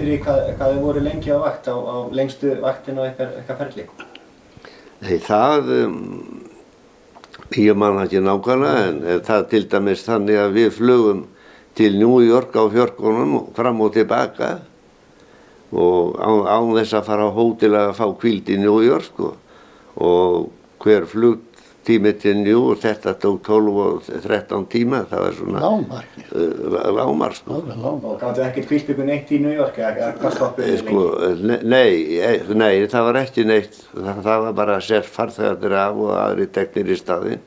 eftir því hvað þið voru lengi á vakt, á lengstu vaktin á ykkar ferli? Nei, ég man ekki nákvæmlega, en það til dæmis þannig að við flugum til New York á fjörkunum fram og tilbaka og án þess að fara á hótel að fá hvíld í New York, sko. Og hver flugtími til New York, þetta tók 12 og 13 tíma, það var svona lágmark, sko. Og gáttu ekkert hvílt ykkur neitt í New York, eða hvað stoppuðu lengi? Sko, nei, það var ekki neitt, það var bara sett farþegarnir af og aðrir teknir í staðinn.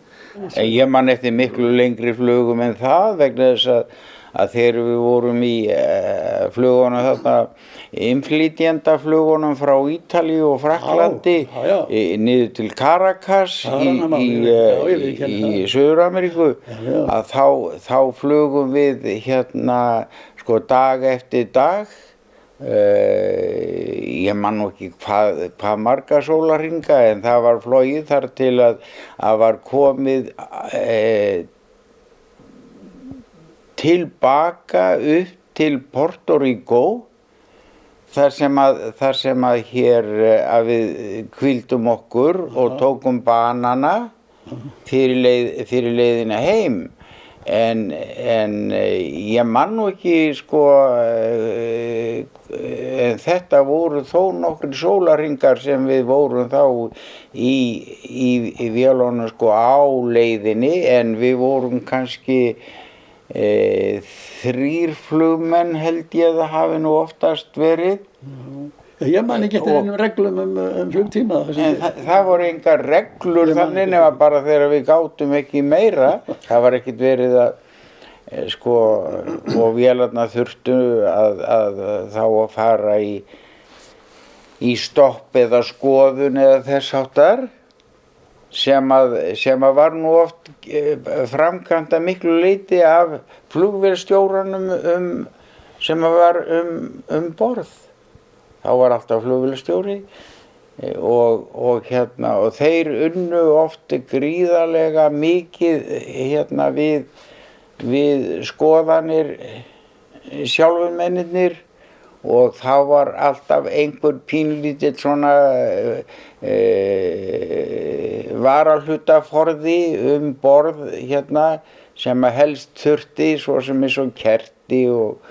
En ég man eftir miklu lengri flugum en það, vegna þess að þegar við vorum í flugunum þarna, innflytjendaflugunum frá Ítalíu og Frakklandi niður til Caracas í Suður-Ameríku, að þá flugum við hérna sko dag eftir dag. Ég man nú ekki hvað marga sólarhringa, en það var flogið þar til að var komið tilbaka upp til Puerto Rico, þar sem að hér að við hvíldum okkur og tókum banana fyrir leiðina heim. En ég man nú ekki, sko, en þetta voru þó nokkrir sólarhringar sem við vorum þá í vélunum, sko, á leiðinni, en við vorum kannski 3 flugmenn, held ég að það hafi nú oftast verið. Ég man ekki eftir einum reglum flugtíma. En það voru engar reglur þannig, nema bara þegar við gátum ekki meira. Það var ekkert verið að, sko, og vélarnar þurftu að þá að fara í stopp eða skoðun eða þess háttar, sem að var nú oft framkvæmt að miklu leyti af flugvélstjóranum sem var borð. Þá var alltaf flugvélstjóri og þeir unnu oft gríðarlega mikið við skoðanir sjálfumennirnir, og þá var alltaf einhver pínlítill svona varahlutaforði borð sem að helst þurfti, svo sem eins og kerti og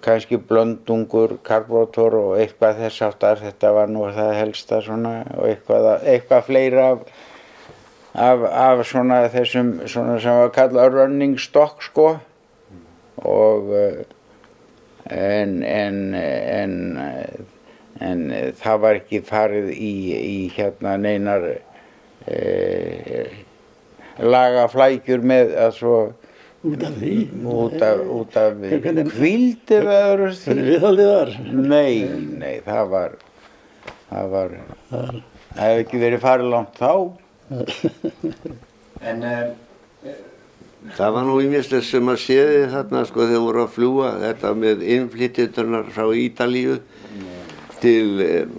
kannski blöndungur, karbúrator og eitthvað þess aftar. Þetta var nú það helsta svona, og eitthvað fleira af svona þessum svona sem var kallað running stock, sko. Og en það var ekki farið í neinar lagaflækjur með að svo út af því? Út af hvíld eða öðru því? Hvernig viðhaldið var? Nei, það hefði ekki verið farið langt þá. En það var nú ýmislegt sem að séði þarna, sko, þeir voru að fljúga þetta með innflytjendurnar frá Ítalíu til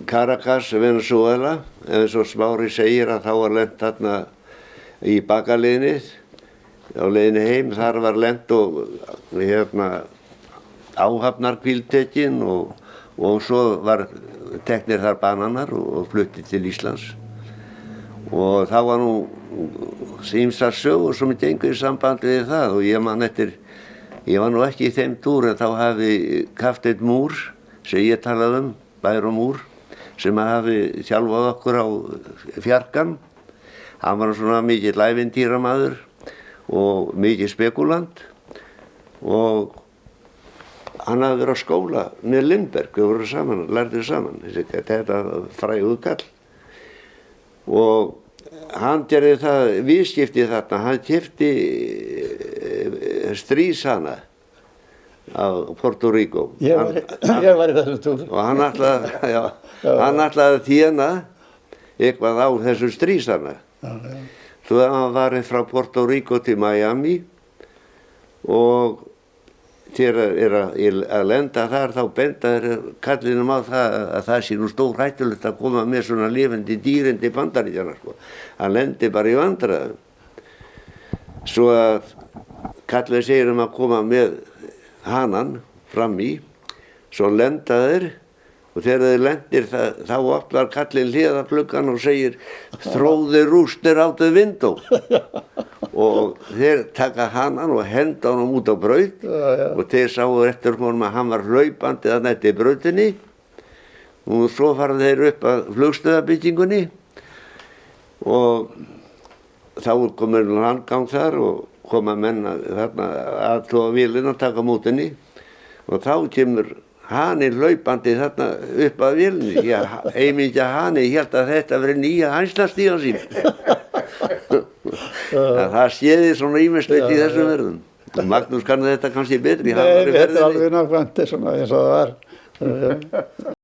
Caracas, Venezuela, eins og Smári segir að þá var lent þarna í bakaleiðinni, á leiðinni heim. Þar var lent og áhafnarhvíld tekin og svo var teknir þar bananar og fluttið til Íslands. Og það var nú ýmsar sögur sem gengur í sambandi við það, og ég var nú ekki í þeim túr, en þá hafi Kapteinn Múr, sem ég talaði Byron Múr, sem hafi þjálfað okkur á fjarkan. Hann var svona mikill ævintýramaður og mikill spekúlant, og hann hafði verið á skóla með Lindberg, við vorum saman, lærðum saman, þetta frægu kall. Og hann gerði það viðskipti þarna, hann keypti stríðshana á Puerto Rico. Ég var í þessum túr. Og hann ætlaði að þéna eitthvað á þessu stríðshana. Svo hann var frá Puerto Rico til Miami, og þegar að lenda þar þá benda kallinum á að það sé nú stórhættulegt að koma með svona lifandi dýrindi Bandaríkjanna, sko. Hann lendi bara í vandræðum. Svo að kallið segir að koma með hanan fram í, svo lenda þeir og þegar þeir lendir þá opnar kallinn hliðargluggann og segir throw the rooster out the window og þeir taka hanan og henda honum út á braut og þeir sáu eftir honum að hann var hlaupandi þarna eftir brautinni og svo fara þeir upp að flugstöðarbyggingunni og þá komur landgang þar og koma menn þarna að tóa vélina og taka mótinni og þá kemur haninn hlaupandi þarna upp að vélinni. Já, einmingja hani hélt að þetta verið nýja hænslastíðan sín. Það séði svona ýmislegt í þessum verðum. Magnús kann þetta kannski betri. Nei, þetta er alveg nákvæmt svona eins og það var.